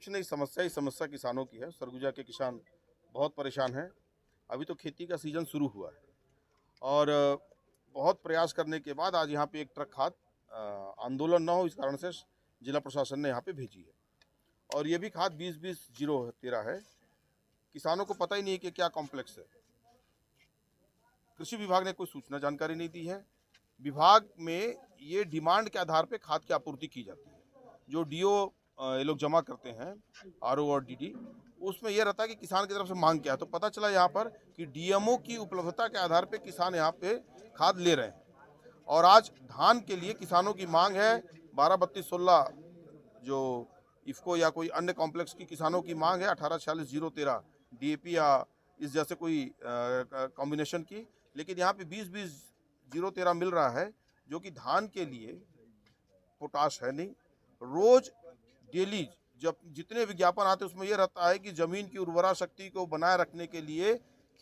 कुछ नहीं, समस्या ही समस्या किसानों की है। सरगुजा के किसान बहुत परेशान हैं। अभी तो खेती का सीज़न शुरू हुआ है और बहुत प्रयास करने के बाद आज यहाँ पे एक ट्रक खाद आंदोलन ना हो इस कारण से जिला प्रशासन ने यहाँ पे भेजी है। और ये भी खाद 20-20-013 है। किसानों को पता ही नहीं है कि क्या कॉम्प्लेक्स है। कृषि विभाग ने कोई सूचना जानकारी नहीं दी है। विभाग में ये डिमांड के आधार पे खाद की आपूर्ति की जाती है। जो डीओ ये लोग जमा करते हैं, आरओ और डीडी, उसमें यह रहता है कि किसान की तरफ से मांग क्या है। तो पता चला यहाँ पर कि डीएमओ की उपलब्धता के आधार पे किसान यहाँ पे खाद ले रहे हैं। और आज धान के लिए किसानों की मांग है 12-32-16, जो इफको या कोई अन्य कॉम्प्लेक्स की किसानों की मांग है 18-46-013 डीएपी या इस जैसे कोई कॉम्बिनेशन की। लेकिन यहाँ पे 20-20-013 मिल रहा है, जो कि धान के लिए पोटाश है नहीं। रोज डेली जब जितने विज्ञापन आते हैं उसमें यह रहता है कि जमीन की उर्वरा शक्ति को बनाए रखने के लिए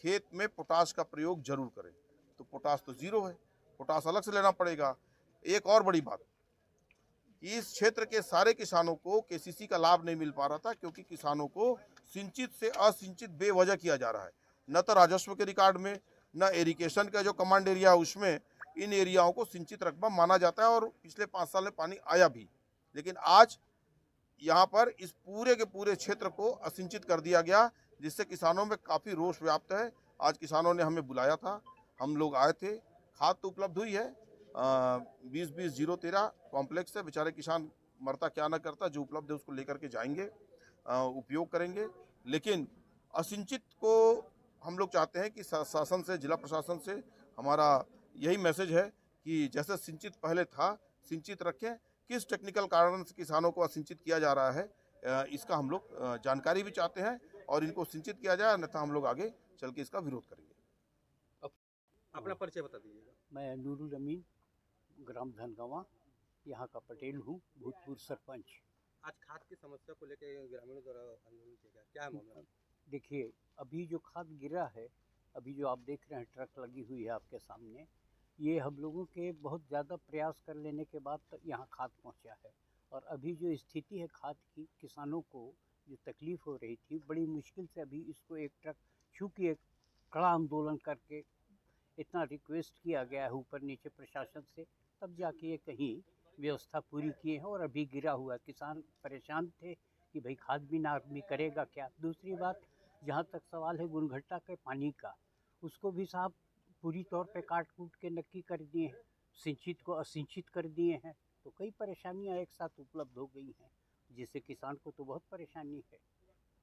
खेत में पोटाश का प्रयोग जरूर करें। तो पोटाश तो जीरो है, पोटाश अलग से लेना पड़ेगा। एक और बड़ी बात, इस क्षेत्र के सारे किसानों को केसीसी का लाभ नहीं मिल पा रहा था, क्योंकि किसानों को सिंचित से असिंचित बेवजह किया जा रहा है। न तो राजस्व के रिकॉर्ड में, न इरिगेशन का जो कमांड एरिया है उसमें इन एरियाओं को सिंचित रकबा माना जाता है और पिछले 5 साल में पानी आया भी। लेकिन आज यहाँ पर इस पूरे के पूरे क्षेत्र को असिंचित कर दिया गया, जिससे किसानों में काफ़ी रोष व्याप्त है। आज किसानों ने हमें बुलाया था, हम लोग आए थे। खाद तो उपलब्ध हुई है, 20-20-013 कॉम्प्लेक्स है। बेचारे किसान मरता क्या ना करता, जो उपलब्ध है उसको लेकर के जाएंगे, उपयोग करेंगे। लेकिन असिंचित को हम लोग चाहते हैं कि शासन से, जिला प्रशासन से हमारा यही मैसेज है कि जैसे सिंचित पहले था, सिंचित रखें। किस टेक्निकल कारण से किसानों को असिंचित किया जा रहा है, इसका हम लोग जानकारी भी चाहते हैं और इनको सिंचित किया जाए, अन्यथा हम लोग आगे चल के इसका विरोध करेंगे। अपना परिचय बता दीजिएगा। मैं नूरुल अमीन, ग्राम धनगावा, यहाँ का पटेल हूँ, भूतपूर्व सरपंच। आज खाद की समस्या को लेकर ग्रामीणों द्वारा आंदोलन किया गया, क्या है मामला? देखिए, अभी जो खाद गिरा है, अभी जो आप देख रहे हैं ट्रक लगी हुई है आपके सामने, ये हम लोगों के बहुत ज़्यादा प्रयास कर लेने के बाद यहाँ खाद पहुँचा है। और अभी जो स्थिति है खाद की, किसानों को जो तकलीफ़ हो रही थी, बड़ी मुश्किल से अभी इसको एक ट्रक, चूँकि एक कड़ा आंदोलन करके इतना रिक्वेस्ट किया गया है ऊपर नीचे प्रशासन से, तब जाके ये कहीं व्यवस्था पूरी किए हैं। और अभी गिरा हुआ, किसान परेशान थे कि भाई खाद बिना आदमी करेगा क्या। दूसरी बात, जहाँ तक सवाल है गुणघट्टा के पानी का, उसको भी साहब पूरी तौर पे काट कूट के नक्की कर दिए हैं, सिंचित को असिंचित कर दिए हैं। तो कई परेशानियां एक साथ उपलब्ध हो गई हैं, जिससे किसान को तो बहुत परेशानी है।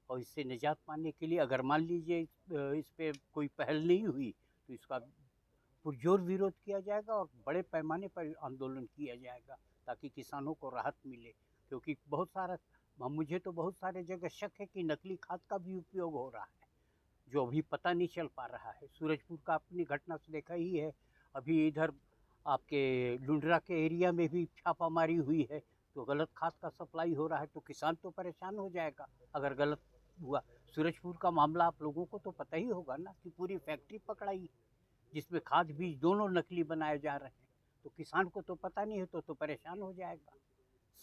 और इससे निजात पाने के लिए अगर मान लीजिए इस पर कोई पहल नहीं हुई तो इसका पुरजोर विरोध किया जाएगा और बड़े पैमाने पर आंदोलन किया जाएगा, ताकि किसानों को राहत मिले। क्योंकि बहुत सारा, मुझे तो बहुत सारे जगह शक है कि नकली खाद का भी उपयोग हो रहा है, जो अभी पता नहीं चल पा रहा है। सूरजपुर का अपनी घटना से देखा ही है, अभी इधर आपके लुंडरा के एरिया में भी छापामारी हुई है, तो गलत खाद का सप्लाई हो रहा है। तो किसान तो परेशान हो जाएगा अगर गलत हुआ। सूरजपुर का मामला आप लोगों को तो पता ही होगा ना, कि पूरी फैक्ट्री पकड़ाई जिसमें खाद बीज दोनों नकली बनाए जा रहे हैं। तो किसान को तो पता नहीं है, तो परेशान हो जाएगा।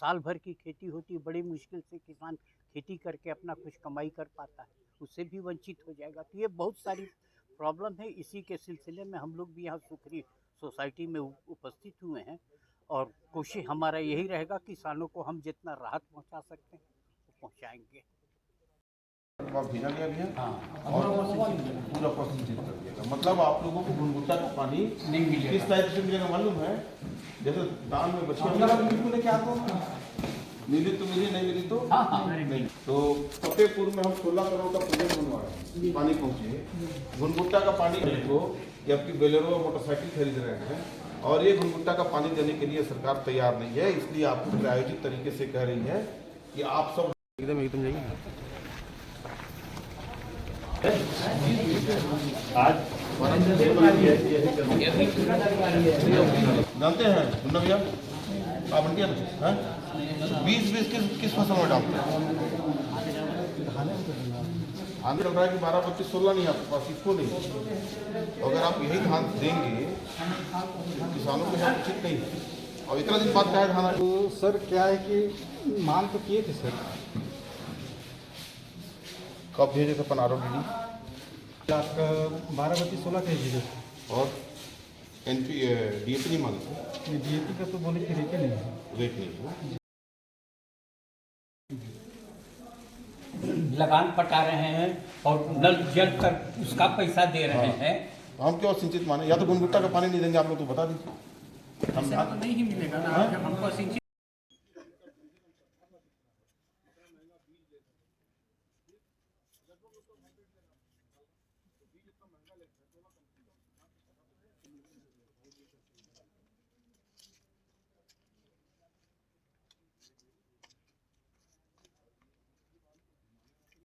साल भर की खेती होती, बड़ी मुश्किल से किसान खेती करके अपना कुछ कमाई कर पाता है, उससे भी वंचित हो जाएगा। तो ये बहुत सारी प्रॉब्लम है। इसी के सिलसिले में हम लोग भी यहाँ सुखरी सोसाइटी में उपस्थित हुए हैं और कोशिश हमारा यही रहेगा, किसानों को हम जितना राहत पहुँचा सकते हैं वो पहुँचाएँगे। भेजा गया भी है और पूरा प्रसिंचित कर दिया। मतलब आप लोगों को गुणवत्ता का पानी नहीं मिलेगा। किस टाइप से मिलेगा मालूम है? जैसे दान में बच्चे क्या मिली तो मिली, नहीं मिली तो नहीं। तो फतेहपुर में हम 16 करोड़ का प्रोजेक्ट बनवा रहे हैं, पानी पहुँचे। गुणवत्ता का पानी को जबकि बेलेरो मोटरसाइकिल खरीद रहे हैं और ये गुणवत्ता का पानी देने के लिए सरकार तैयार नहीं है। इसलिए आपको प्रायोजित तरीके से कह रही है कि आप सब एकदम जाइए। आज जानते हैं सुनना भैया, आप इंडिया में 20-20 किस फसल में डालते हैं? धान चल रहा है कि 12-25-16 नहीं आपके पास, इसको नहीं। अगर आप यही धान देंगे तो किसानों के साथ उचित नहीं है। और इतना दिन बाद क्या है धान? तो सर क्या है कि मांग तो किए थे सर, कब भेजे थे अपन RODD आपका 12/32/16 के भेजे थे। और NP DAP नहीं मांगे थे, ये DAP का तो बोले कि रेट नहीं है। रेट नहीं है। लगान पटा रहे हैं और नल जल कर उसका पैसा दे रहे हैं। हम क्यों सिंचित माने, या तो गुणवत्ता का पानी नहीं देंगे आप लोग तो बता दीजिए। ऐसा तो नहीं ही मिलेगा ना, जब हमको सिंचित